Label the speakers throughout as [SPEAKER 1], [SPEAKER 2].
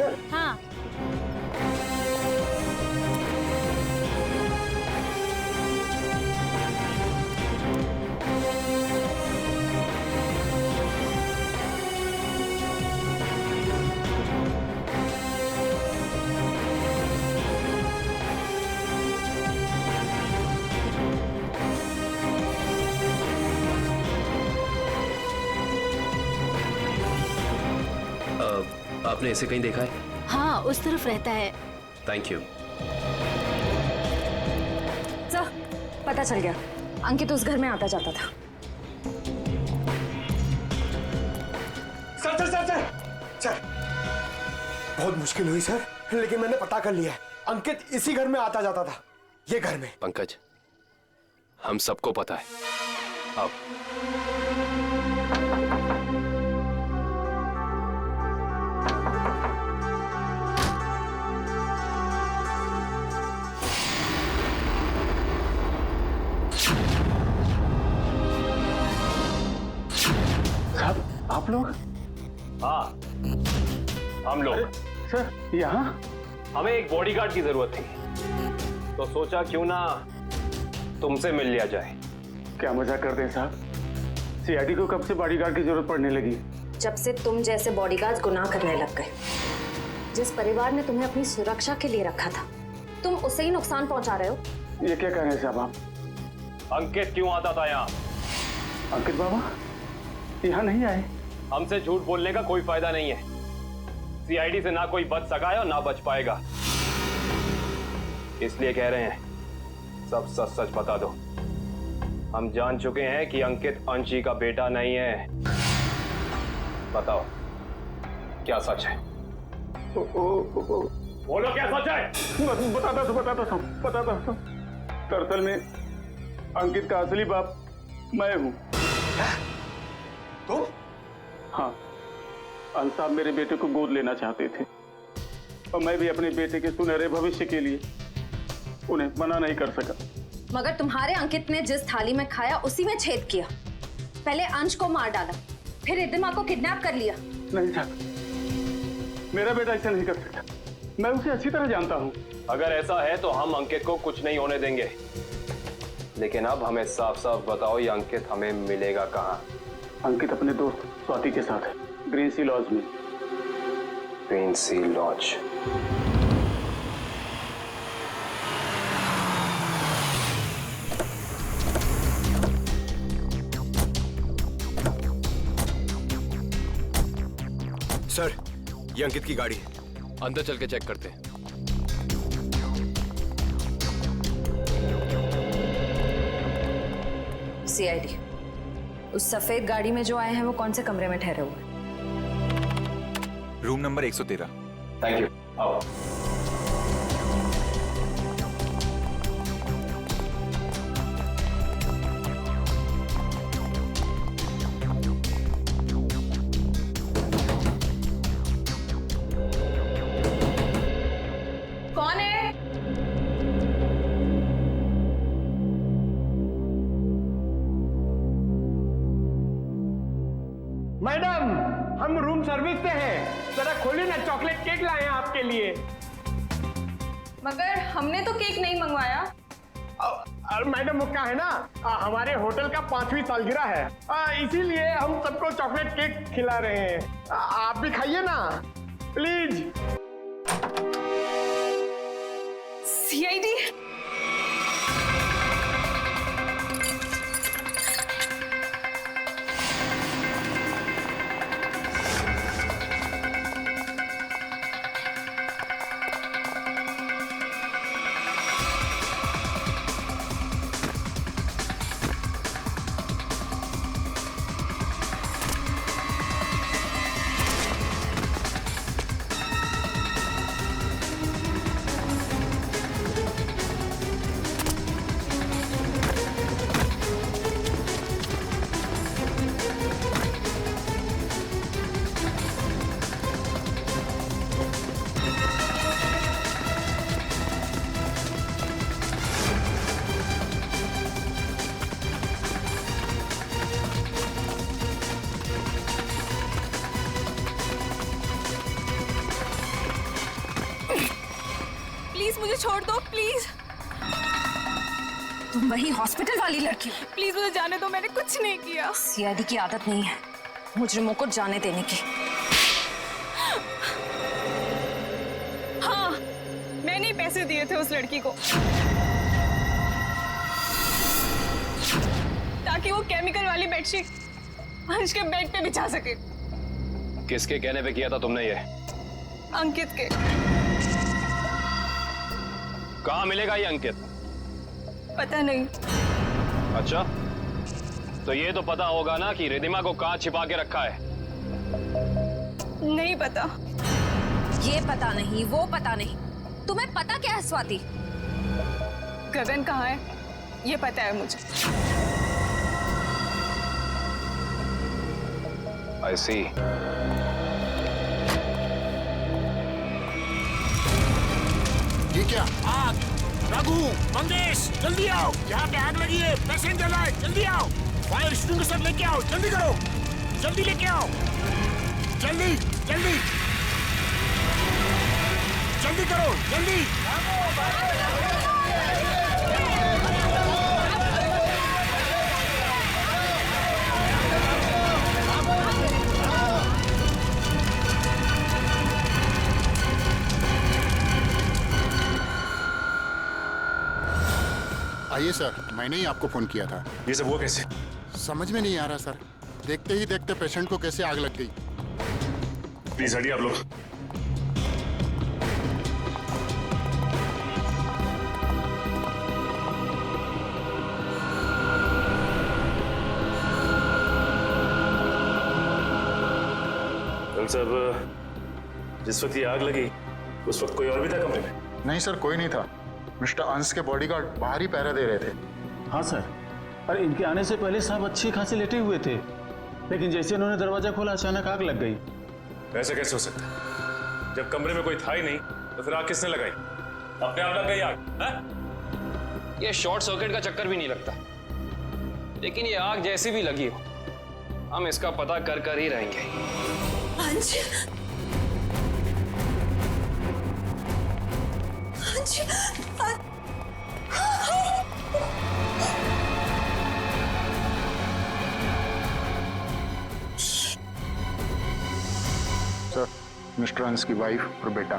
[SPEAKER 1] हाँ।
[SPEAKER 2] आपने इसे कहीं देखा है?
[SPEAKER 1] हाँ, उस तरफ रहता है।
[SPEAKER 2] Thank you.
[SPEAKER 3] सर, पता चल गया, अंकित उस घर में आता जाता था।
[SPEAKER 4] Sir sir sir sir sir, बहुत मुश्किल हुई सर, लेकिन मैंने पता कर लिया है, अंकित इसी घर में आता जाता था, ये घर में।
[SPEAKER 2] पंकज, हम सबको पता है। अब
[SPEAKER 5] आप लोग?
[SPEAKER 6] हाँ, हम लोग।
[SPEAKER 5] सर, यहाँ?
[SPEAKER 6] हमें एक बॉडीगार्ड की जरूरत थी, तो सोचा क्यों ना तुमसे मिल लिया जाए।
[SPEAKER 5] क्या मजाक करते हैं साहब? सीआईडी को कब से बॉडीगार्ड की जरूरत पड़ने लगी?
[SPEAKER 3] जब से तुम जैसे बॉडीगार्ड गुनाह करने लग गए। जिस परिवार ने तुम्हें अपनी सुरक्षा के लिए रखा था, तुम उसे ही नुकसान पहुंचा रहे हो।
[SPEAKER 5] ये क्या कह रहे हैं साहब आप?
[SPEAKER 6] अंकित क्यों आता था यहाँ?
[SPEAKER 5] अंकित बाबा यहाँ नहीं आए।
[SPEAKER 6] हमसे झूठ बोलने का कोई फायदा नहीं है। सीआईडी से ना कोई बच सका है और ना बच पाएगा, इसलिए कह रहे हैं सब सच सच बता दो। हम जान चुके हैं कि अंकित अंशी का बेटा नहीं है। बताओ, क्या सच है? बोलो, क्या सच है?
[SPEAKER 5] बताता हूँ। दरअसल में अंकित का असली बाप मैं हूँ।
[SPEAKER 4] तुम?
[SPEAKER 5] हाँ, अंश साहब मेरे बेटे को गोद लेना चाहते थे और मैं भी अपने बेटे के सुनहरे भविष्य के लिए उन्हें मना नहीं कर सका।
[SPEAKER 3] मगर तुम्हारे अंकित ने जिस थाली में खाया उसी में छेद किया। पहले अंश को मार डाला, फिर रिद्धिमा को किडनैप कर लिया।
[SPEAKER 5] नहीं साहब, मेरा बेटा ऐसा नहीं कर सकता। मैं उसे अच्छी तरह जानता हूँ।
[SPEAKER 6] अगर ऐसा है तो हम अंकित को कुछ नहीं होने देंगे, लेकिन अब हमें साफ साफ बताओ, ये अंकित हमें मिलेगा कहाँ?
[SPEAKER 5] अंकित अपने दोस्त स्वाति के साथ है, ग्रीन सी लॉज में।
[SPEAKER 6] ग्रीन सी लॉज?
[SPEAKER 4] सर, ये अंकित की गाड़ी है।
[SPEAKER 2] अंदर चल के चेक करते हैं।
[SPEAKER 3] सीआईडी, उस सफेद गाड़ी में जो आए हैं वो कौन से कमरे में ठहरे हुए?
[SPEAKER 7] Room number 113।
[SPEAKER 6] Thank you. आओ।
[SPEAKER 3] कौन है?
[SPEAKER 8] मैडम, हम रूम सर्विस से हैं, जरा खोलिए ना, चॉकलेट केक लाए हैं आपके लिए।
[SPEAKER 9] मगर हमने तो केक नहीं मंगवाया।
[SPEAKER 8] मैडम, वो क्या है ना, हमारे होटल का 5वीं सालगिरह है, इसीलिए हम सबको चॉकलेट केक खिला रहे हैं। आप भी खाइए ना प्लीज।
[SPEAKER 9] सीआईडी? प्लीज मुझे छोड़ दो, प्लीज।
[SPEAKER 3] तुम वही हॉस्पिटल वाली लड़की हो।
[SPEAKER 9] प्लीज मुझे जाने दो, मैंने कुछ नहीं किया।
[SPEAKER 3] सीआईडी की आदत नहीं है मुजरिमों को जाने देने की।
[SPEAKER 9] हाँ, मैंने ही पैसे दिए थे उस लड़की को ताकि वो केमिकल वाली बेडशीट अंश के बेड पे बिछा सके।
[SPEAKER 6] किसके कहने पे किया था तुमने ये?
[SPEAKER 9] अंकित के।
[SPEAKER 6] कहाँ मिलेगा ये अंकित?
[SPEAKER 9] पता नहीं।
[SPEAKER 6] अच्छा, तो ये तो पता होगा ना कि रिधिमा को कहाँ छिपा के रखा है।
[SPEAKER 9] नहीं पता।
[SPEAKER 3] ये पता नहीं, वो पता नहीं, तुम्हें पता क्या है स्वाति?
[SPEAKER 9] गगन कहाँ है ये पता है मुझे।
[SPEAKER 6] I see.
[SPEAKER 1] ये क्या? आग! रघु, मंगेश, जल्दी आओ! यहाँ पे आग लगी है, पैसेंजर आए, जल्दी आओ! फायर एक्सटिंग्विशर लेके आओ, जल्दी करो! जल्दी लेके आओ! जल्दी, जल्दी! जल्दी करो, जल्दी! आइए सर, मैंने ही आपको फोन किया था।
[SPEAKER 7] ये सब हुआ कैसे?
[SPEAKER 1] समझ में नहीं आ रहा सर। देखते ही देखते पेशेंट को कैसे आग लग गई।
[SPEAKER 7] प्लीज हटिए आप लोग। साहब, जिस वक्त ये आग लगी उस वक्त कोई और भी था कमरे में?
[SPEAKER 1] नहीं सर, कोई नहीं था। मिस्टर अंश के बॉडीगार्ड बाहर ही पहरा दे रहे थे।
[SPEAKER 5] हाँ सर, अरे इनके आने से पहले साहब अच्छी खासी लेटे हुए थे, लेकिन जैसे उन्होंने दरवाजा खोला अचानक आग लग गई।
[SPEAKER 7] ऐसा कैसे हो सकता है? जब कमरे में कोई था ही नहीं तो फिर आग किसने लगाई? अपने आप लग गई आग? है?
[SPEAKER 6] ये शॉर्ट सर्किट का चक्कर भी नहीं लगता, लेकिन ये आग जैसी भी लगी हो, हम इसका पता कर कर ही रहेंगे।
[SPEAKER 3] अंश, अंश,
[SPEAKER 1] सर, मिस्टर अंश की वाइफ और बेटा।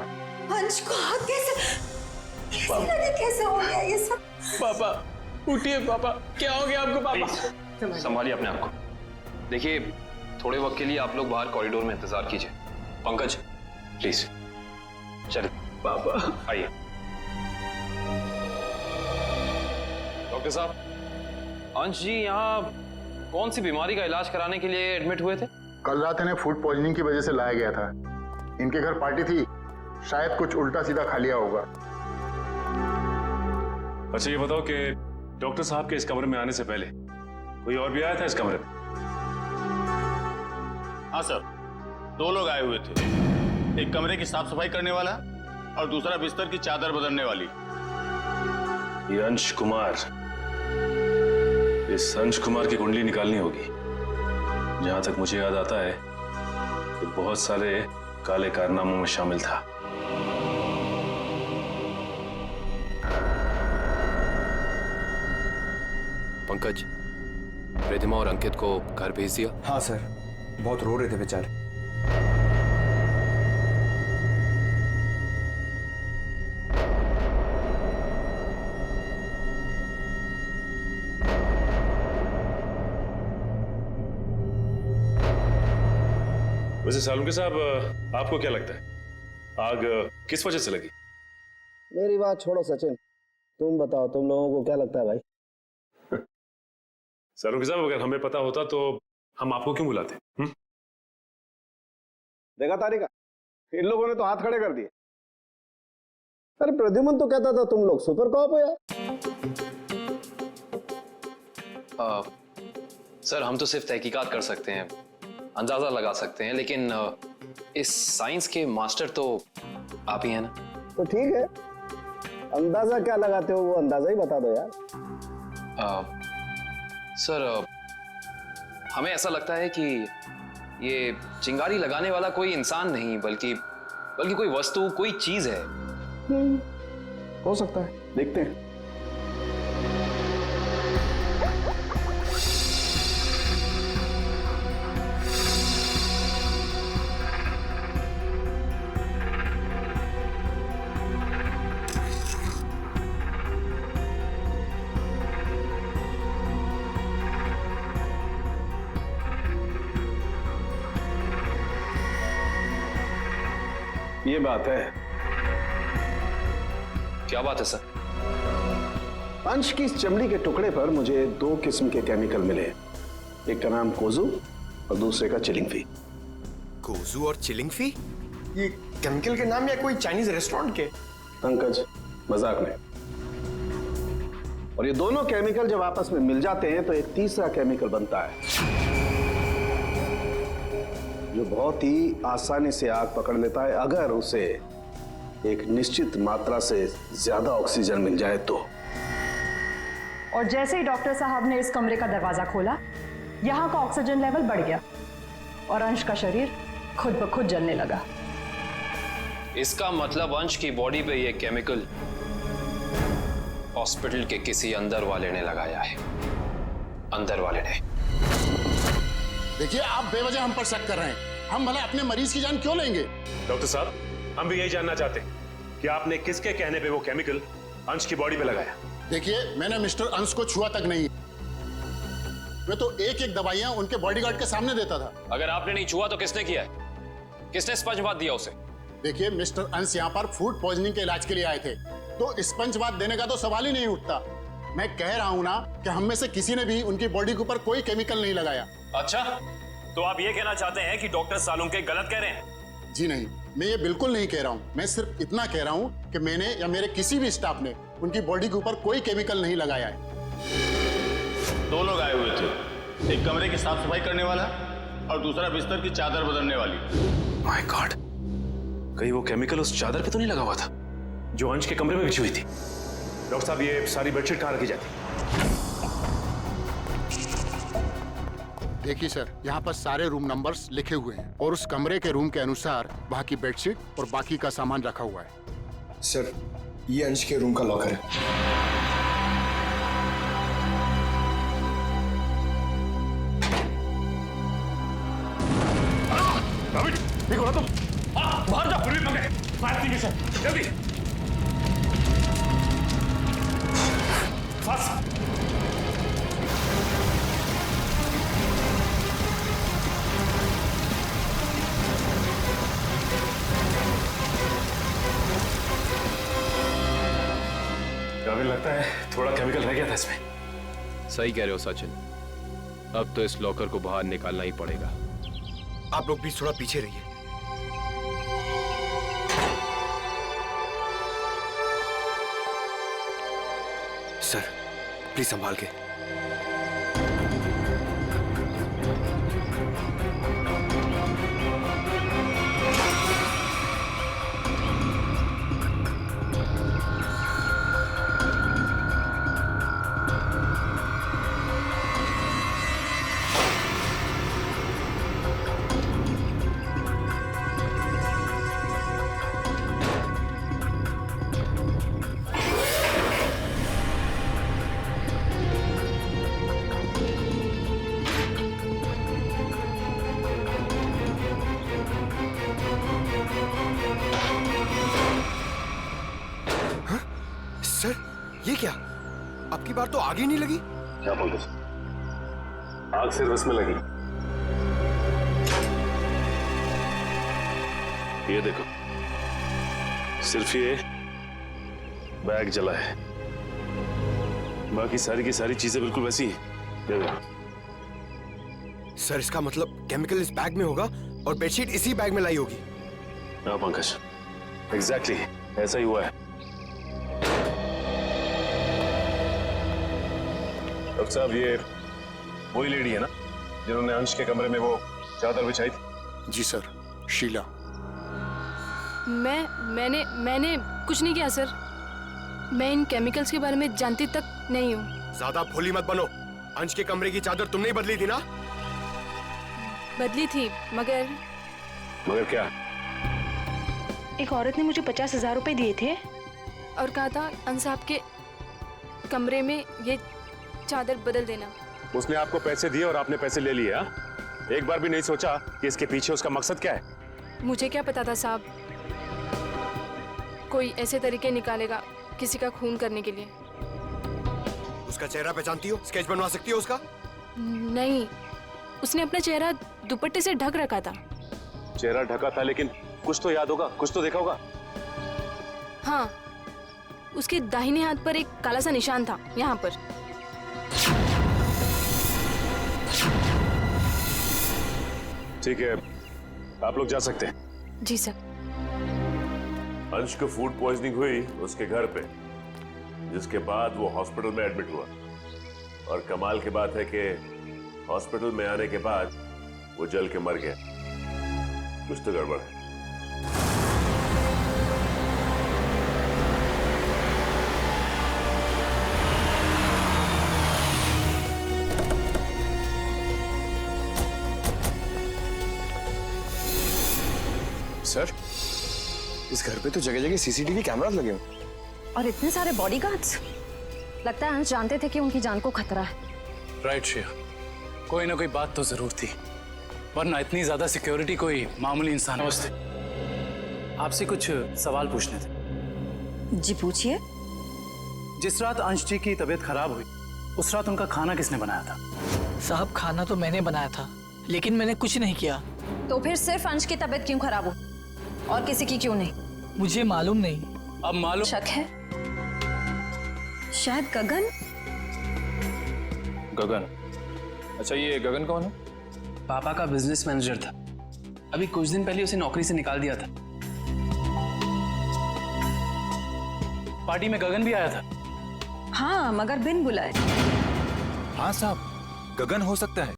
[SPEAKER 3] अंश को हाथ कैसे लगे, कैसे हो गया ये सब?
[SPEAKER 5] पापा उठिए, पापा क्या हो गया आपको? पापा
[SPEAKER 6] संभालिए अपने आप को। देखिए, थोड़े वक्त के लिए आप लोग बाहर कॉरिडोर में इंतजार कीजिए। पंकज प्लीज चलिए।
[SPEAKER 5] पापा
[SPEAKER 6] आइए। डॉक्टर साहब, अंश जी यहाँ कौन सी बीमारी का इलाज कराने के लिए एडमिट हुए थे?
[SPEAKER 1] कल रात इन्हें फूड पॉइजनिंग की वजह से लाया गया था। इनके घर पार्टी थी, शायद कुछ उल्टा सीधा खा लिया होगा।
[SPEAKER 7] अच्छा ये बताओ कि डॉक्टर साहब के इस कमरे में आने से पहले कोई और भी आया था इस कमरे में?
[SPEAKER 10] हाँ सर, 2 लोग आए हुए थे। एक कमरे की साफ सफाई करने वाला और दूसरा बिस्तर की चादर बदलने वाली।
[SPEAKER 7] ये अंश कुमार, इस अंश कुमार की कुंडली निकालनी होगी। जहां तक मुझे याद आता है कि बहुत सारे काले कारनामों में शामिल था।
[SPEAKER 2] पंकज, रिधिमा और अंकित को घर भेज दिया?
[SPEAKER 4] हाँ सर, बहुत रो रहे थे बेचारे।
[SPEAKER 7] वैसे सालुंके साहब, आपको क्या लगता है आग किस वजह से लगी?
[SPEAKER 11] मेरी बात छोड़ो सचिन, तुम बताओ, तुम लोगों को क्या लगता है भाई?
[SPEAKER 7] सालुंके साहब, अगर हमें पता होता तो हम आपको क्यों बुलाते?
[SPEAKER 8] देखा तारिका, इन लोगों ने तो हाथ खड़े कर दिए। अरे प्रद्युमन तो कहता था तुम लोग सुपर कॉप हो यार।
[SPEAKER 6] सर, हम तो सिर्फ तहकीकात कर सकते हैं, अंदाजा लगा सकते हैं, लेकिन इस साइंस के मास्टर तो आप ही हैं ना।
[SPEAKER 11] तो ठीक है, अंदाजा क्या लगाते हो वो अंदाजा ही बता दो यार।
[SPEAKER 6] सर, हमें ऐसा लगता है कि ये चिंगारी लगाने वाला कोई इंसान नहीं, बल्कि कोई वस्तु, कोई चीज है।
[SPEAKER 11] हो सकता है, देखते हैं। ये बात है।
[SPEAKER 2] क्या बात है सर?
[SPEAKER 11] अंश की इस चमड़ी के टुकड़े पर मुझे 2 किस्म के केमिकल मिले। एक का नाम कोजू और दूसरे का चिलिंगफी।
[SPEAKER 4] कोजू और चिलिंगफी? ये केमिकल के नाम या कोई चाइनीज रेस्टोरेंट के?
[SPEAKER 11] पंकज, मजाक में। और ये दोनों केमिकल जब आपस में मिल जाते हैं तो एक तीसरा केमिकल बनता है जो बहुत ही आसानी से आग पकड़ लेता है अगर उसे एक निश्चित मात्रा से ज्यादा ऑक्सीजन मिल जाए तो।
[SPEAKER 12] और जैसे ही डॉक्टर साहब ने इस कमरे का दरवाजा खोला, यहाँ का ऑक्सीजन लेवल बढ़ गया और अंश का शरीर खुद ब खुद जलने लगा।
[SPEAKER 2] इसका मतलब अंश की बॉडी पे ये केमिकल हॉस्पिटल के किसी अंदर वाले ने लगाया है। अंदर वाले ने।
[SPEAKER 1] देखिए, आप बेवजह हम पर शक कर रहे हैं। हम भला अपने मरीज की जान क्यों लेंगे?
[SPEAKER 7] डॉक्टर साहब, हम भी यही जानना चाहते हैं कि आपने किसके कहने पे वो केमिकल अंश की बॉडी पे लगाया।
[SPEAKER 1] देखिए, मैंने मिस्टर अंश को छुआ तक नहीं। मैं तो एक एक दवाइयां उनके बॉडीगार्ड के सामने देता था।
[SPEAKER 2] अगर आपने नहीं छुआ तो किसने किया है? किसने स्पंजबाथ दिया उसे?
[SPEAKER 1] देखिए, मिस्टर अंश यहाँ पर फूड पॉइजनिंग के इलाज के लिए आए थे, तो स्पंजबाथ देने का तो सवाल ही नहीं उठता। मैं कह रहा हूँ ना कि हम में से किसी ने भी उनकी बॉडी के ऊपर कोई केमिकल नहीं लगाया।
[SPEAKER 6] अच्छा, तो आप ये कहना चाहते हैं कि डॉक्टर सालुंके गलत कह रहे हैं?
[SPEAKER 1] जी नहीं, मैं ये बिल्कुल नहीं कह रहा हूँ। मैं सिर्फ इतना कह रहा हूँ कि मैंने या मेरे किसी भी स्टाफ ने उनकी बॉडी के ऊपर कोई केमिकल नहीं लगाया है।
[SPEAKER 10] 2 लोग आए हुए थे, एक कमरे की साफ सफाई करने वाला और दूसरा बिस्तर की चादर बदलने वाली।
[SPEAKER 7] माय गॉड, कहीं वो केमिकल उस चादर पे तो नहीं लगा हुआ था जो अंश के कमरे में बिछी हुई थी? डॉक्टर साहब, ये सारी बेडशीट कहाँ रखी जाती?
[SPEAKER 1] देखिए सर, यहाँ पर सारे रूम नंबर्स लिखे हुए हैं और उस कमरे के रूम के अनुसार वहाँ की बेडशीट और बाकी का सामान रखा हुआ है।
[SPEAKER 4] सर, ये अंश के रूम का लॉकर है।
[SPEAKER 7] देखो ना तुम, बाहर जाओ, फिर भी पकड़े। फायर कीजिए सर, जल्दी। फास्ट। लगता है थोड़ा केमिकल रह गया था इसमें।
[SPEAKER 2] सही कह रहे हो सचिन, अब तो इस लॉकर को बाहर निकालना ही पड़ेगा।
[SPEAKER 4] आप लोग भी थोड़ा पीछे रहिए। सर, प्लीज संभाल के। सर, ये क्या? आपकी बार तो आग ही नहीं लगी।
[SPEAKER 7] क्या बोल रहे? आग सिर्फ इसमें लगी। ये देखो, सिर्फ ये बैग जला है, बाकी सारी की सारी चीजें बिल्कुल वैसी हैं। देखो
[SPEAKER 4] सर, इसका मतलब केमिकल इस बैग में होगा और बेडशीट इसी बैग में लाई होगी।
[SPEAKER 7] हाँ पंकज, एग्जैक्टली ऐसा ही हुआ है। डॉक्टर साहब, ये वही लेडी है ना जिन्होंने अंश के कमरे में वो चादर बिछाई थी?
[SPEAKER 1] जी सर, शीला।
[SPEAKER 9] मैंने कुछ नहीं किया सर। मैं इन केमिकल्स के बारे में जानती तक नहीं हूँ।
[SPEAKER 4] ज्यादा भोली मत बनो। अंश के कमरे की चादर तुमने ही बदली थी ना?
[SPEAKER 9] बदली थी, मगर
[SPEAKER 7] क्या?
[SPEAKER 9] एक औरत ने मुझे 50,000 रुपए दिए थे और कहा था अंश साहब के कमरे में ये चादर बदल देना।
[SPEAKER 7] उसने आपको पैसे दिए और आपने पैसे ले लिए? एक बार भी नहीं सोचा कि इसके पीछे उसका मकसद क्या है?
[SPEAKER 9] मुझे क्या पता था साहब, कोई ऐसे तरीके निकालेगा किसी का खून करने के लिए।
[SPEAKER 4] उसका चेहरा पहचानती हो? स्केच बनवा सकती हो उसका?
[SPEAKER 9] नहीं, उसने अपना चेहरा दुपट्टे से ढक रखा था।
[SPEAKER 7] चेहरा ढका था, लेकिन कुछ तो याद होगा, कुछ तो देखा होगा।
[SPEAKER 9] हाँ, उसके दाहिने हाथ पर एक काला सा निशान था, यहाँ पर।
[SPEAKER 7] ठीक है, आप लोग जा सकते हैं।
[SPEAKER 9] जी सर।
[SPEAKER 7] अंश को फूड पॉइजनिंग हुई उसके घर पे, जिसके बाद वो हॉस्पिटल में एडमिट हुआ। और कमाल की बात है कि हॉस्पिटल में आने के बाद वो जल के मर गया। कुछ तो गड़बड़ है।
[SPEAKER 4] सर, इस घर पे तो जगह जगह सीसीटीवी कैमरास लगे हैं।
[SPEAKER 3] और इतने सारे बॉडीगार्ड्स। लगता है अंश जानते थे कि उनकी जान को खतरा है।
[SPEAKER 13] राइट श्रेया, कोई ना कोई बात तो जरूर थी, वरना इतनी ज्यादा सिक्योरिटी कोई मामूली इंसान। नमस्ते, आपसे कुछ सवाल पूछने थे।
[SPEAKER 12] जी पूछिए।
[SPEAKER 13] जिस रात अंश जी की तबीयत खराब हुई, उस रात उनका खाना किसने बनाया था?
[SPEAKER 14] साहब, खाना तो मैंने बनाया था, लेकिन मैंने कुछ नहीं किया।
[SPEAKER 3] तो फिर सिर्फ अंश की तबीयत क्यों खराब हो और किसी की क्यों नहीं?
[SPEAKER 14] मुझे मालूम नहीं।
[SPEAKER 13] अब मालूम
[SPEAKER 3] शक है, शायद गगन।
[SPEAKER 2] गगन? अच्छा, ये गगन कौन है?
[SPEAKER 15] पापा का बिजनेस मैनेजर था। अभी कुछ दिन पहले उसे नौकरी से निकाल दिया था।
[SPEAKER 13] पार्टी में गगन भी आया था?
[SPEAKER 12] हाँ, मगर बिन बुलाए।
[SPEAKER 16] हाँ साहब, गगन हो सकता है।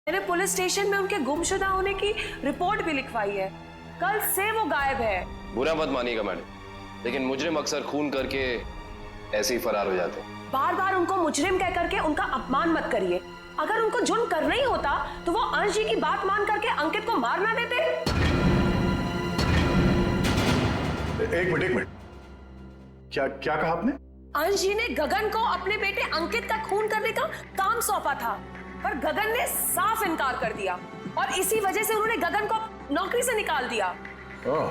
[SPEAKER 17] मैंने पुलिस स्टेशन में उनके गुमशुदा होने की रिपोर्ट भी लिखवाई है। कल से वो गायब है।
[SPEAKER 2] बुरा मत मानिएगा मैडम, लेकिन मुजरिम अक्सर खून करके ऐसे ही फरार हो जाते हैं।
[SPEAKER 17] बार बार उनको मुजरिम कह करके उनका अपमान मत करिए। अगर उनको जुर्म करना ही होता तो वो अंश जी की बात मान करके अंकित को मार ना देते।
[SPEAKER 18] एक मिनट, क्या कहा आपने?
[SPEAKER 17] अंश जी ने गगन को अपने बेटे अंकित का खून करने का काम सौंपा था, पर गगन ने साफ इनकार कर दिया और इसी वजह से उन्होंने गगन को नौकरी से निकाल दिया।
[SPEAKER 18] ओह,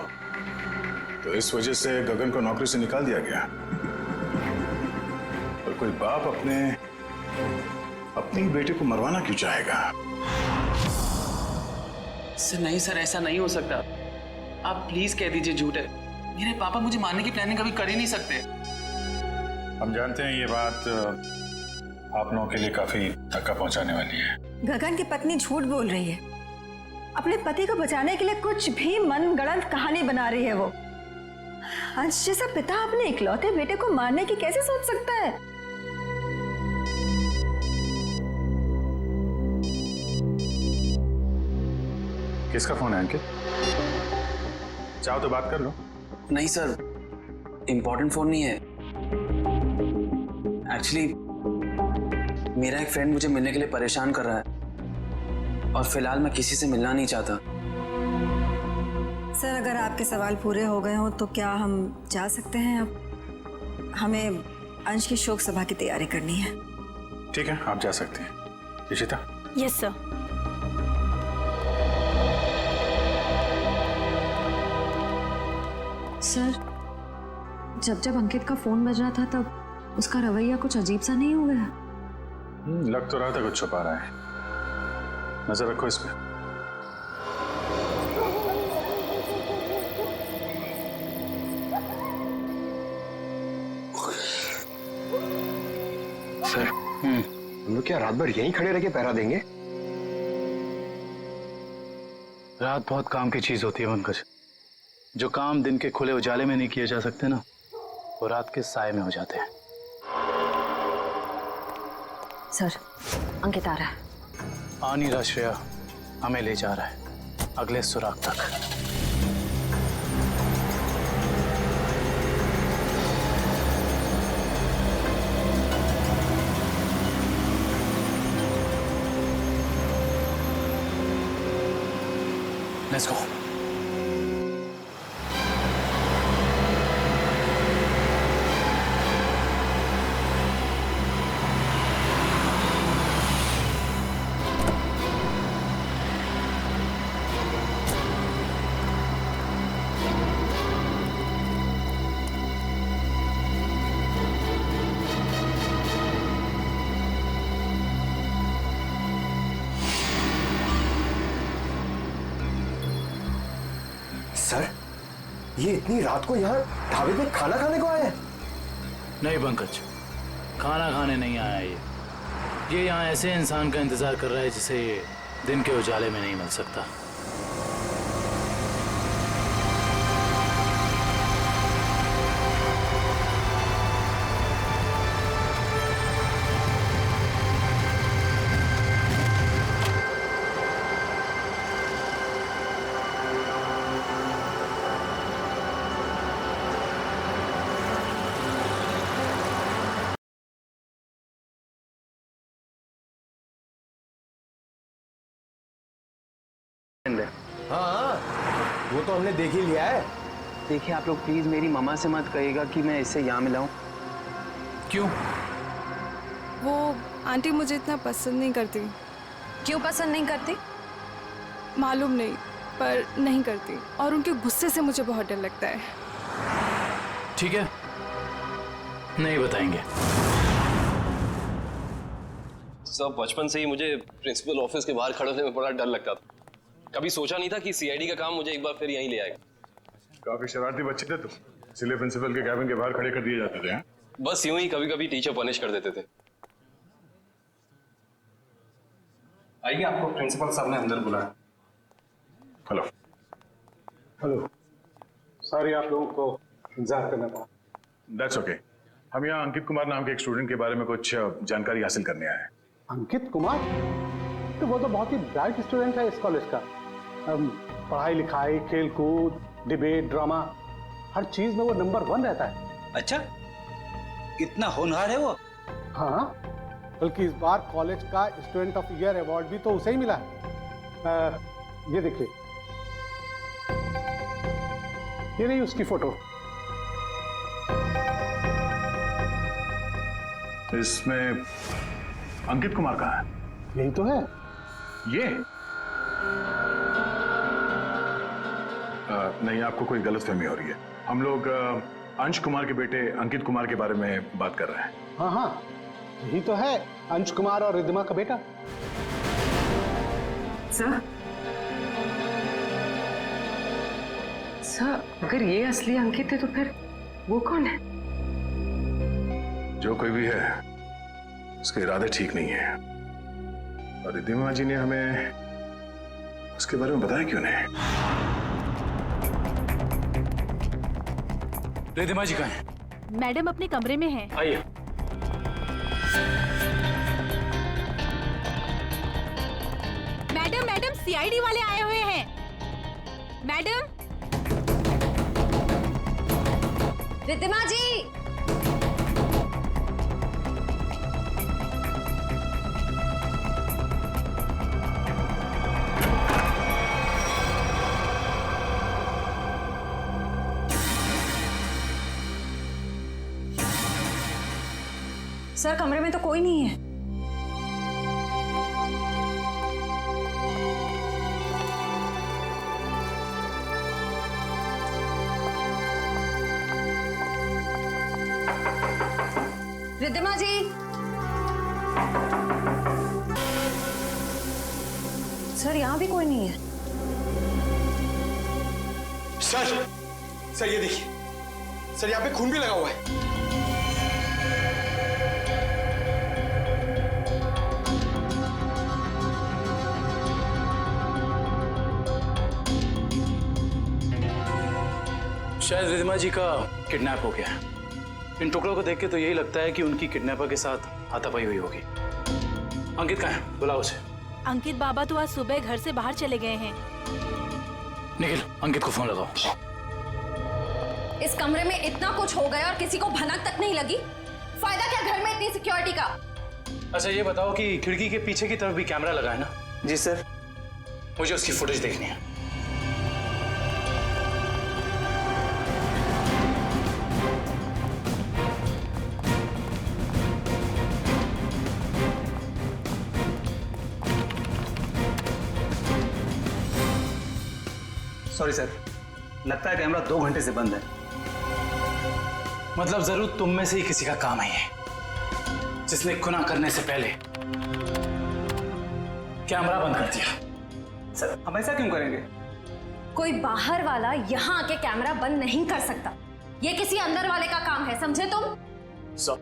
[SPEAKER 18] तो इस वजह से गगन को नौकरी से निकाल दिया गया। और कोई बाप अपने ही बेटे को मरवाना क्यों चाहेगा?
[SPEAKER 15] सर नहीं सर, ऐसा नहीं हो सकता। आप प्लीज कह दीजिए झूठ है। मेरे पापा मुझे मारने की प्लानिंग कभी कर ही नहीं सकते।
[SPEAKER 18] हम जानते हैं ये बात आप लोगों के लिए काफी धक्का पहुंचाने वाली है।
[SPEAKER 12] गगन की पत्नी झूठ बोल रही है। अपने पति को बचाने के लिए कुछ भी मनगढ़ंत कहानी बना रही है वो। अंश जैसा पिता अपने इकलौते बेटे को मारने की कैसे सोच सकता है?
[SPEAKER 18] किसका फोन है अंकित? चाहो तो बात कर लो।
[SPEAKER 15] नहीं सर, इंपॉर्टेंट फोन नहीं है। एक्चुअली मेरा एक फ्रेंड मुझे मिलने के लिए परेशान कर रहा है और फिलहाल मैं किसी से मिलना नहीं चाहता।
[SPEAKER 12] सर, अगर आपके सवाल पूरे हो गए हो तो क्या हम जा सकते हैं? अब हमें अंश की शोक सभा की तैयारी करनी है।
[SPEAKER 18] ठीक है, आप जा सकते हैं। इशिता?
[SPEAKER 9] Yes sir.
[SPEAKER 3] सर, जब अंकित का फोन बज रहा था तब उसका रवैया कुछ अजीब सा नहीं हो गया?
[SPEAKER 18] लग तो रहा था कुछ छुपा रहा है। नजर रखो इस पे।
[SPEAKER 4] सर, हम लोग क्या रात भर यहीं खड़े रह के पहरा देंगे?
[SPEAKER 13] रात बहुत काम की चीज होती है पंकज। जो काम दिन के खुले उजाले में नहीं किए जा सकते ना, वो रात के साए में हो जाते हैं।
[SPEAKER 3] सर, अंकित आ रहा है।
[SPEAKER 13] आ नहीं रहा श्रेया, हमें ले जा रहा है अगले सुराग तक। Let's go.
[SPEAKER 4] सर, ये इतनी रात को यहाँ ढाबे पे खाना खाने को आए हैं?
[SPEAKER 13] नहीं पंकज, खाना खाने नहीं आया ये यहाँ ऐसे इंसान का इंतजार कर रहा है जिसे दिन के उजाले में नहीं मिल सकता।
[SPEAKER 11] हाँ, वो तो हमने देख ही लिया है।
[SPEAKER 15] देखिए आप लोग प्लीज मेरी मामा से मत कहिएगा कि मैं इससे यहाँ मिलाऊं।
[SPEAKER 9] क्यों? वो आंटी मुझे इतना पसंद नहीं करती।
[SPEAKER 3] क्यों पसंद नहीं करती?
[SPEAKER 9] मालूम नहीं, पर नहीं करती, और उनके गुस्से से मुझे बहुत डर लगता है।
[SPEAKER 13] ठीक है, नहीं बताएंगे।
[SPEAKER 2] सब बचपन से ही मुझे प्रिंसिपल ऑफिस के बाहर खड़े होने में बड़ा डर लगता था। कभी सोचा नहीं था कि सीआईडी का काम मुझे एक बार फिर यहीं ले आएगा।
[SPEAKER 18] काफी शरारती बच्चे थे तुम, इसलिए प्रिंसिपल के कैबिन के बाहर खड़े कर दिए जाते थे। हैं?
[SPEAKER 2] बस यूं ही कभी कभी टीचर पनिश कर देते थे।
[SPEAKER 10] आइए, आपको प्रिंसिपल साहब ने अंदर बुलाया।
[SPEAKER 18] हेलो।
[SPEAKER 5] हेलो। सॉरी आप लोगों को इंतजार करना पड़ा।
[SPEAKER 18] That's okay. हम यहाँ अंकित कुमार नाम के एक स्टूडेंट के बारे में कुछ जानकारी हासिल करने आए हैं।
[SPEAKER 8] अंकित कुमार? तो वो तो बहुत ही ब्राइट स्टूडेंट है इस कॉलेज का। पढ़ाई लिखाई, खेल कूद, डिबेट, ड्रामा, हर चीज में वो नंबर 1 रहता है।
[SPEAKER 15] अच्छा, इतना होनहार है वो?
[SPEAKER 8] हाँ, बल्कि इस बार कॉलेज का स्टूडेंट ऑफ ईयर अवार्ड भी तो उसे ही मिला है। ये देखिए, ये नहीं उसकी फोटो।
[SPEAKER 18] इसमें अंकित कुमार कहाँ है?
[SPEAKER 8] यही तो है।
[SPEAKER 18] ये नहीं, आपको कोई गलतफहमी हो रही है। हम लोग अंश कुमार के बेटे अंकित कुमार के बारे में बात कर रहे हैं।
[SPEAKER 8] हाँ हाँ, यही तो है, अंश कुमार और रिद्धिमा का बेटा।
[SPEAKER 17] सर, अगर ये असली अंकित है तो फिर वो कौन है?
[SPEAKER 18] जो कोई भी है, उसके इरादे ठीक नहीं है, और रिद्धिमा जी ने हमें उसके बारे में बताया क्यों नहीं?
[SPEAKER 13] रिद्धिमा जी कहाँ हैं?
[SPEAKER 19] मैडम अपने कमरे में हैं।
[SPEAKER 13] आइए।
[SPEAKER 19] मैडम सीआईडी वाले आए हुए हैं। मैडम।
[SPEAKER 3] रिद्धिमा जी।
[SPEAKER 12] सर, कमरे में तो कोई नहीं है।
[SPEAKER 3] रिद्धिमा जी।
[SPEAKER 12] सर, यहाँ भी कोई नहीं है।
[SPEAKER 4] सर ये देखिए, सर यहाँ पे खून भी लगा हुआ है।
[SPEAKER 13] शायद रिद्धिमा जी का किडनैप हो गया है। इन टुकड़ों को देख के तो यही लगता है कि उनकी किडनैपर के साथ हाथापाई हुई होगी। अंकित कहाँ है? बुलाओ उसे।
[SPEAKER 19] अंकित बाबा तो आज सुबह घर से बाहर चले गए हैं।
[SPEAKER 13] निखिल, अंकित को फोन लगाओ।
[SPEAKER 3] इस कमरे में इतना कुछ हो गया और किसी को भनक तक नहीं लगी। फायदा क्या घर में इतनी सिक्योरिटी का?
[SPEAKER 13] अच्छा ये बताओ कि खिड़की के पीछे की तरफ भी कैमरा लगा है ना?
[SPEAKER 15] जी सर।
[SPEAKER 13] मुझे उसकी फुटेज देखनी है।
[SPEAKER 15] सॉरी सर, लगता है कैमरा 2 घंटे से बंद है।
[SPEAKER 13] मतलब जरूर तुम में से ही किसी का काम है ये, जिसने गुनाह करने से पहले कैमरा बंद कर दिया।
[SPEAKER 15] सर हम ऐसा क्यों करेंगे?
[SPEAKER 3] कोई बाहर वाला यहाँ आके कैमरा बंद नहीं कर सकता। ये किसी अंदर वाले का काम है, समझे तुम?
[SPEAKER 13] सर,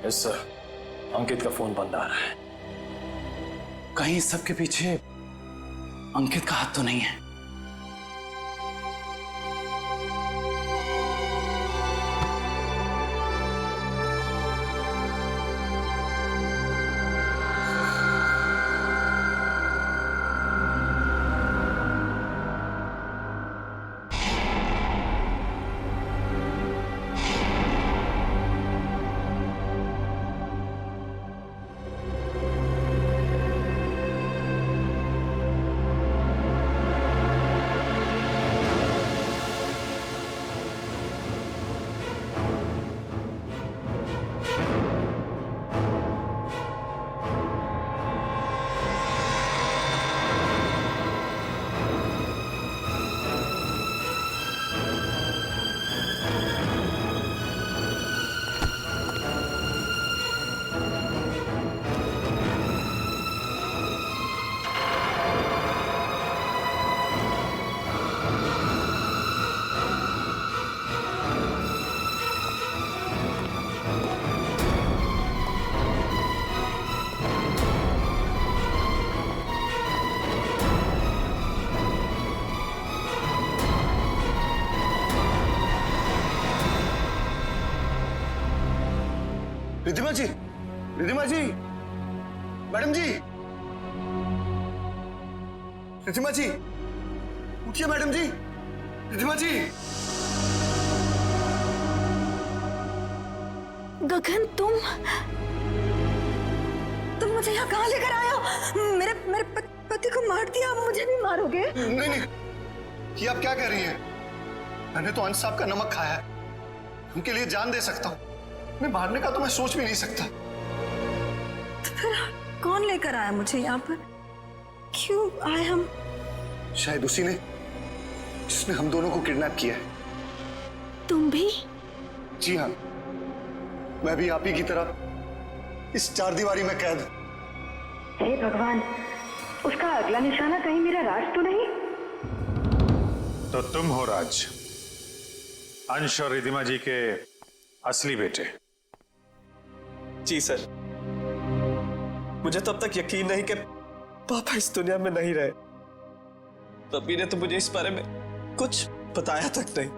[SPEAKER 13] यस सर, अंकित का फोन बंद आ रहा है। कहीं इस सब के पीछे अंकित का हाथ तो नहीं है?
[SPEAKER 4] रिद्धिमा जी, रिद्धिमा जी, मैडम जी, रिद्धिमा जी, उठिए मैडम जी, रिद्धिमा जी।
[SPEAKER 12] गगन, तुम मुझे यहाँ कहाँ लेकर आए हो? मेरे पति को मार दिया, आप मुझे भी मारोगे?
[SPEAKER 4] नहीं नहीं, ये आप क्या कह रही हैं? मैंने तो अंश साहब का नमक खाया है, उनके लिए जान दे सकता हूँ। मैं मारने का तो मैं सोच भी नहीं सकता।
[SPEAKER 12] तो फिर कौन लेकर आया मुझे यहाँ पर? क्यों आए हम?
[SPEAKER 4] शायद उसी ने जिसने हम दोनों को किडनैप किया है।
[SPEAKER 12] तुम भी?
[SPEAKER 4] जी हाँ, मैं भी आप ही की तरह इस चारदीवारी में कैद।
[SPEAKER 12] हे भगवान, उसका अगला निशाना कहीं मेरा राज तो नहीं?
[SPEAKER 18] तो तुम हो राज, अंश और रिद्धिमा जी के असली बेटे।
[SPEAKER 20] जी सर, मुझे तब तक यकीन नहीं कि पापा इस दुनिया में नहीं रहे। पप्पी ने तो मुझे इस बारे में कुछ बताया तक नहीं।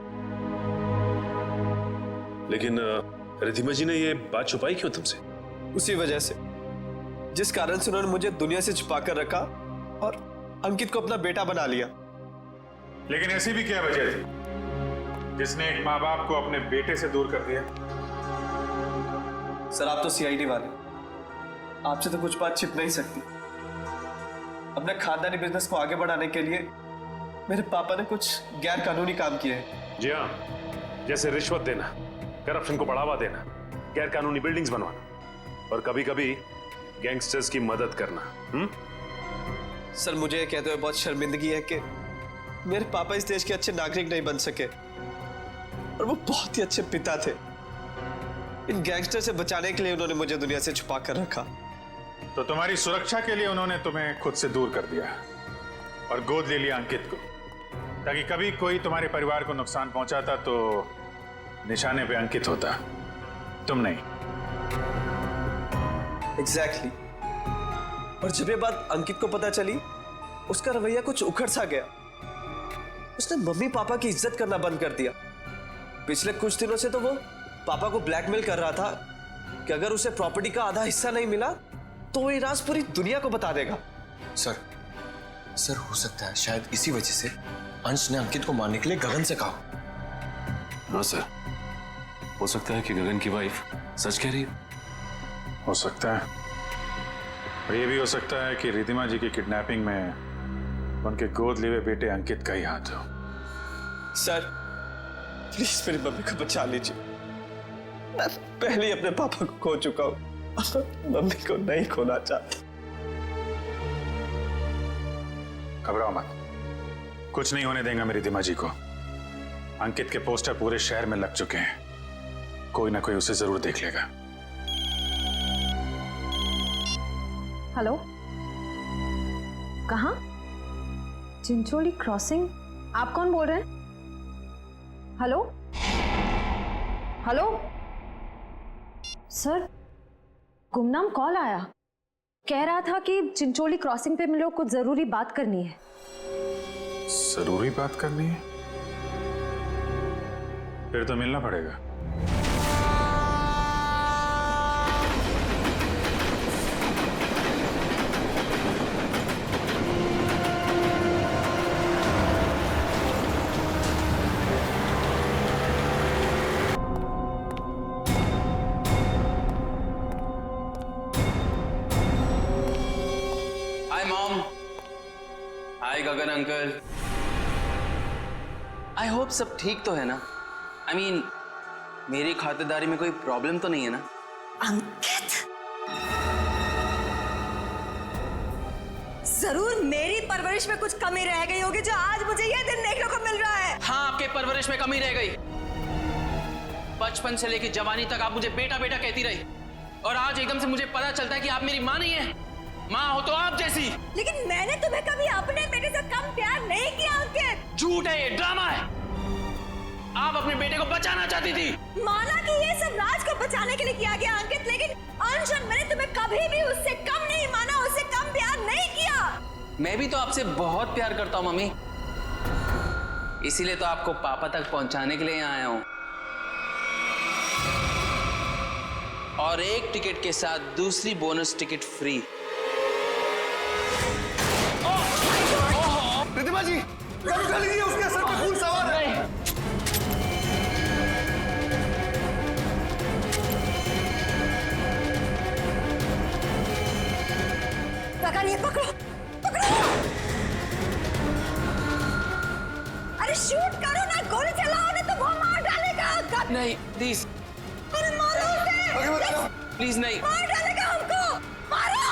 [SPEAKER 7] लेकिन रिद्धिमा जी ने ये बात छुपाई क्यों तुमसे?
[SPEAKER 20] उसी वजह से जिस कारण से उन्होंने मुझे दुनिया से छुपा कर रखा और अंकित को अपना बेटा बना लिया।
[SPEAKER 18] लेकिन ऐसी भी क्या वजह थी जिसने एक माँ बाप को अपने बेटे से दूर कर दिया?
[SPEAKER 20] सर आप तो सीआईडी वाले, आपसे तो कुछ बात छिप नहीं सकती। अपने खानदानी बिजनेस को आगे बढ़ाने के लिए मेरे पापा ने कुछ गैर कानूनी काम किए हैं।
[SPEAKER 7] जी हाँ, जैसे रिश्वत देना, करप्शन को बढ़ावा देना, गैर कानूनी बिल्डिंग्स बनवाना और कभी कभी गैंगस्टर्स की मदद करना।
[SPEAKER 20] सर मुझे ये कहते हुए बहुत शर्मिंदगी है कि मेरे पापा इस देश के अच्छे नागरिक नहीं बन सके और वो बहुत ही अच्छे पिता थे। इन गैंगस्टर से बचाने के लिए उन्होंने मुझे दुनिया से छुपा कर रखा।
[SPEAKER 18] तो तुम्हारी सुरक्षा के लिए उन्होंने तुम्हें खुद से दूर कर दिया और गोद ले लिया अंकित को, ताकि कभी कोई तुम्हारे परिवार को नुकसान पहुंचाता तो निशाने पे अंकित होता, तुम नहीं।
[SPEAKER 20] एग्जैक्टली। और जब ये बात अंकित को पता चली, उसका रवैया कुछ उखड़ सा गया। उसने मम्मी पापा की इज्जत करना बंद कर दिया। पिछले कुछ दिनों से तो वो पापा को ब्लैकमेल कर रहा था कि अगर उसे प्रॉपर्टी का आधा हिस्सा नहीं मिला तो ये राज पूरी दुनिया को बता देगा।
[SPEAKER 2] सर हो सकता है शायद इसी वजह से अंश ने अंकित को मारने के लिए गगन से कहा। हाँ सर, हो सकता है कि गगन की वाइफ सच कह रही
[SPEAKER 18] हो सकता है। और ये भी हो सकता है कि रिधिमा जी की किडनैपिंग में उनके गोद लिए हुए बेटे अंकित का ही हाथ हो।
[SPEAKER 20] सर प्लीज मेरी मम्मी को बचा लीजिए। मैं पहले ही अपने पापा को खो चुका हूं, मम्मी को नहीं खोना चाहता।
[SPEAKER 18] घबराओ मत, कुछ नहीं होने देंगे मेरी रिधिमा जी को। अंकित के पोस्टर पूरे शहर में लग चुके हैं, कोई ना कोई उसे जरूर देख लेगा।
[SPEAKER 3] हेलो, कहाँ? चिंचोली क्रॉसिंग। आप कौन बोल रहे हैं? हेलो हेलो सर, गुमनाम कॉल आया, कह रहा था कि चिंचोली क्रॉसिंग पे मिलो, कुछ जरूरी बात करनी है।
[SPEAKER 18] जरूरी बात करनी है? फिर तो मिलना पड़ेगा।
[SPEAKER 15] हाय गगन अंकल, आई होप सब ठीक तो है ना? आई मीन मेरी खातिरदारी में कोई प्रॉब्लम तो नहीं है ना?
[SPEAKER 12] अंकित, जरूर मेरी परवरिश में कुछ कमी रह गई होगी जो आज मुझे यह दिन देखने को मिल रहा है।
[SPEAKER 15] हाँ, आपके परवरिश में कमी रह गई। बचपन से लेकर जवानी तक आप मुझे बेटा बेटा कहती रही, और आज एकदम से मुझे पता चलता है कि आप मेरी माँ नहीं है। माँ हो तो आप जैसी।
[SPEAKER 12] लेकिन मैंने तुम्हें कभी अपने बेटे से कम प्यार नहीं किया अंकित।
[SPEAKER 15] झूठ है, ये ड्रामा है। आप अपने बेटे को बचाना चाहती थी।
[SPEAKER 12] माना कि ये सब राज को बचाने के लिए किया गया अंकित, लेकिन अंश, मैंने तुम्हें कभी भी उससे कम नहीं माना, उससे कम प्यार नहीं किया।
[SPEAKER 15] मैं भी तो आपसे बहुत प्यार करता हूँ मम्मी, इसीलिए तो आपको पापा तक पहुंचाने के लिए यहाँ आया हूँ। और एक टिकट के साथ दूसरी बोनस टिकट फ्री।
[SPEAKER 20] रिधिमा जी, उठा लीजिए, उसके सर पे खून सवार है।
[SPEAKER 12] गगन, ये पकड़ो, पकड़ो। अरे शूट करो ना, गोली चलाओ ना, तो वो मार डालेगा।
[SPEAKER 15] नहीं प्लीज,
[SPEAKER 12] अरे मारो उसे।
[SPEAKER 15] प्लीज नहीं,
[SPEAKER 12] मार डालेगा हमको, मारो।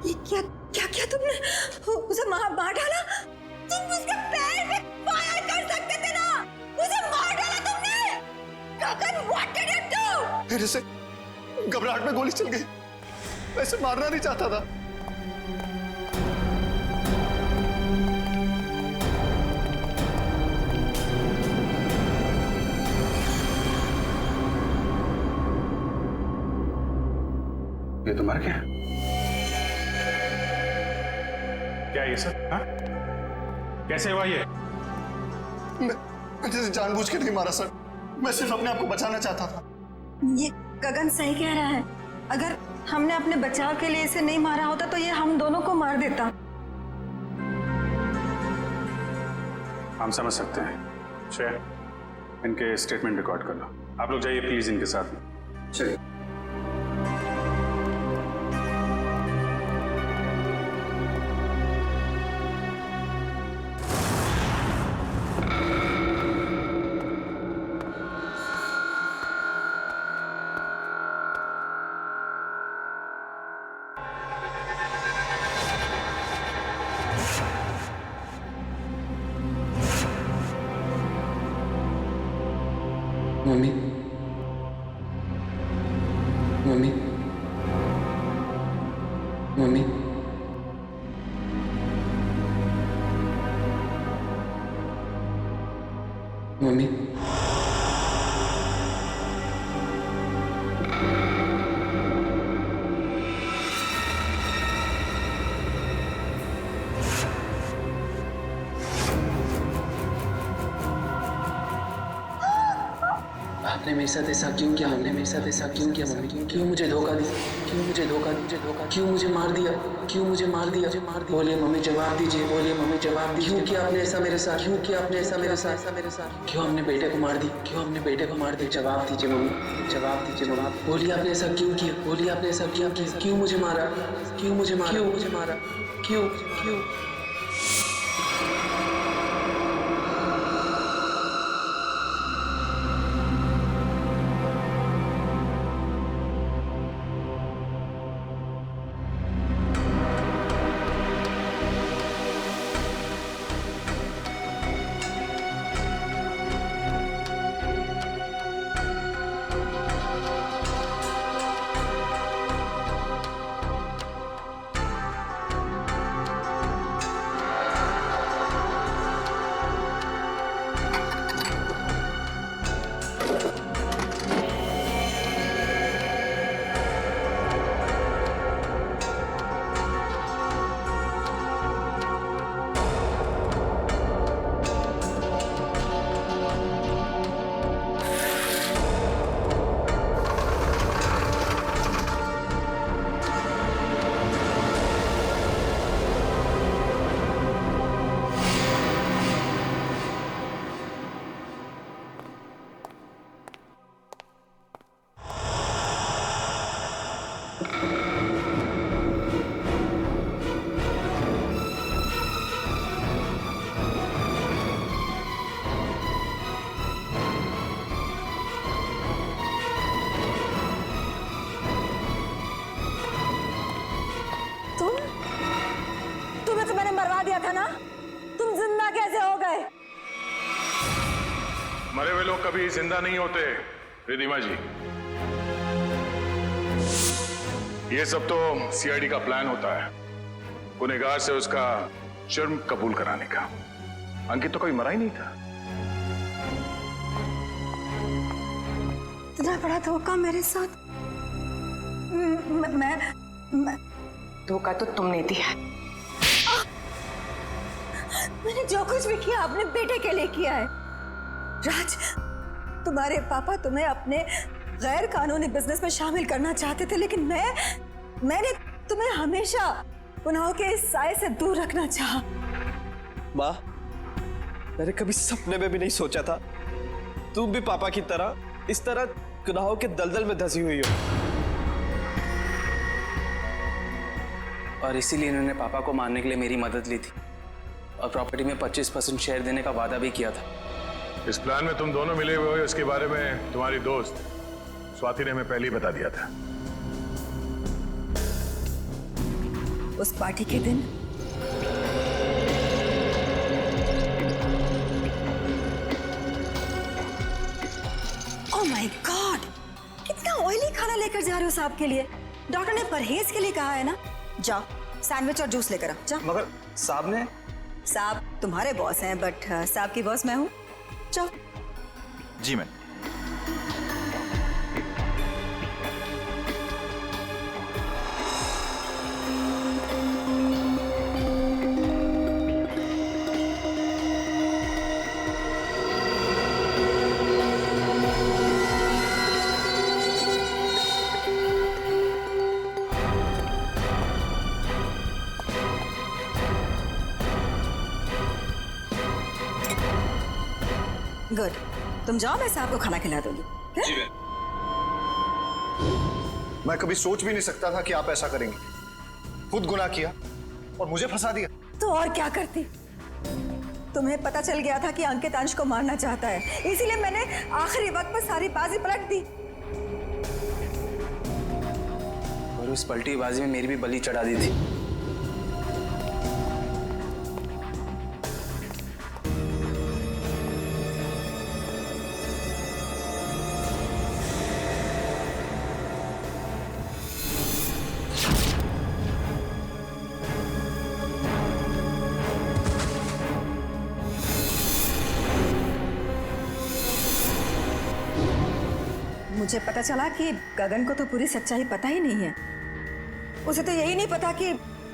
[SPEAKER 12] ये क्या क्या क्या तुमने उसे मार डाला? तुम उसके पैर पे फायर कर सकते थे ना, उसे मार डाला तुमने। गगन, व्हाट डिड यू डू?
[SPEAKER 20] मेरे से घबराहट में गोली चल गई, वैसे मारना नहीं चाहता था।
[SPEAKER 18] ये तो मर गया। क्या ये सर? हाँ? कैसे हुआ ये?
[SPEAKER 20] मैं जानबूझ के नहीं मारा सर, मैं सिर्फ अपने आप को बचाना चाहता था।
[SPEAKER 12] ये गगन सही कह रहा है, अगर हमने अपने बचाव के लिए इसे नहीं मारा होता तो ये हम दोनों को मार देता।
[SPEAKER 18] हम समझ सकते हैं। शेर, इनके स्टेटमेंट रिकॉर्ड कर लो। आप लोग जाइए प्लीज इनके साथ में।
[SPEAKER 20] चलिए।
[SPEAKER 15] मम्मी, आपने मेरे साथ ऐसा क्यों किया? आपने मेरे साथ ऐसा क्यों किया मम्मी? क्यों मुझे धोखा दिया? क्यों मुझे धोखा क्यों मुझे मार दिया? क्यों मुझे मार दिया? बोलिए मम्मी, जवाब दीजिए। बोलिए मम्मी, जवाब दीजिए। क्यों किया आपने ऐसा मेरे साथ? क्यों किया आपने ऐसा मेरे साथ? क्यों हमने बेटे को मार दी? क्यों हमने बेटे को मार दी? जवाब दीजिए मम्मी, जवाब दीजिए मम्मी। बोलिए आपने ऐसा क्यों किया? बोलिए आपने ऐसा क्यों किया? क्यों मुझे मारा? क्यों मुझे मारा? क्यों मुझे मारा? क्यों क्यों?
[SPEAKER 12] तुम्हें तो मैंने मरवा दिया था ना, तुम जिंदा कैसे हो गए?
[SPEAKER 18] मरे हुए लोग कभी जिंदा नहीं होते रिधिमा जी। ये सब तो सीआईडी का प्लान होता है, गुनहगार से उसका जुर्म कबूल कराने का। अंकित तो कभी मरा ही नहीं था।
[SPEAKER 12] इतना बड़ा धोखा मेरे साथ। मैं
[SPEAKER 17] धोखा तो तुमने दिया।
[SPEAKER 12] मैंने जो कुछ भी किया अपने बेटे के लिए किया है। राज, तुम्हारे पापा तुम्हें अपने गैर कानूनी बिजनेस में शामिल करना चाहते थे, लेकिन मैंने तुम्हें हमेशा गुनाहों के इस साए से दूर रखना चाहा।
[SPEAKER 20] माँ, मैंने कभी सपने में भी नहीं सोचा था तुम भी पापा की तरह इस तरह गुनाहों के दलदल में धंसी हुई हो।
[SPEAKER 15] और इसीलिए इन्होंने पापा को मारने के लिए मेरी मदद ली थी और प्रॉपर्टी में 25% शेयर देने का वादा भी किया था।
[SPEAKER 18] इस प्लान में तुम दोनों मिले हुए हो, इसके बारे में तुम्हारी दोस्त स्वाति ने हमें पहले ही बता दिया था।
[SPEAKER 12] उस पार्टी के दिन ओह माय गॉड, कितना ऑयली खाना लेकर जा रहे हो साहब के लिए? डॉक्टर ने परहेज के लिए कहा है ना। जाओ सैंडविच और जूस लेकर आओ, जाओ।
[SPEAKER 20] मगर साहब ने?
[SPEAKER 12] साहब तुम्हारे बॉस हैं, बट साहब की बॉस मैं हूँ। जाओ।
[SPEAKER 16] जी मैम।
[SPEAKER 12] गुड, तुम जाओ, मैं साहब को खाना खिला दूंगी।
[SPEAKER 20] जी
[SPEAKER 21] मैं कभी सोच भी नहीं सकता था कि आप ऐसा करेंगे। खुद गुनाह किया और मुझे फंसा दिया।
[SPEAKER 12] तो और क्या करती? तुम्हें पता चल गया था कि अंकित अंश को मारना चाहता है, इसीलिए मैंने आखिरी वक्त पर सारी बाजी पलट दी।
[SPEAKER 15] और उस पलटी बाजी में मेरी भी बलि चढ़ा दी थी।
[SPEAKER 12] मुझे पता चला कि गगन को तो पूरी सच्चाई पता ही नहीं है। उसे तो यही नहीं पता कि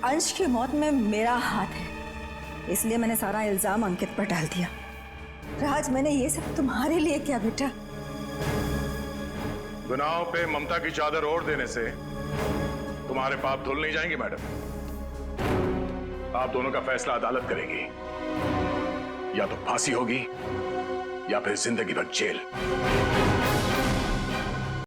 [SPEAKER 12] अंश की मौत में मेरा हाथ है, इसलिए मैंने सारा इल्जाम अंकित पर डाल दिया। राज, मैंने ये सब तुम्हारे लिए किया बेटा।
[SPEAKER 6] गुनाहों पे ममता की चादर ओढ़ देने से तुम्हारे पाप धुल नहीं जाएंगे मैडम। आप दोनों का फैसला अदालत करेगी, या तो फांसी होगी या फिर जिंदगी भर जेल।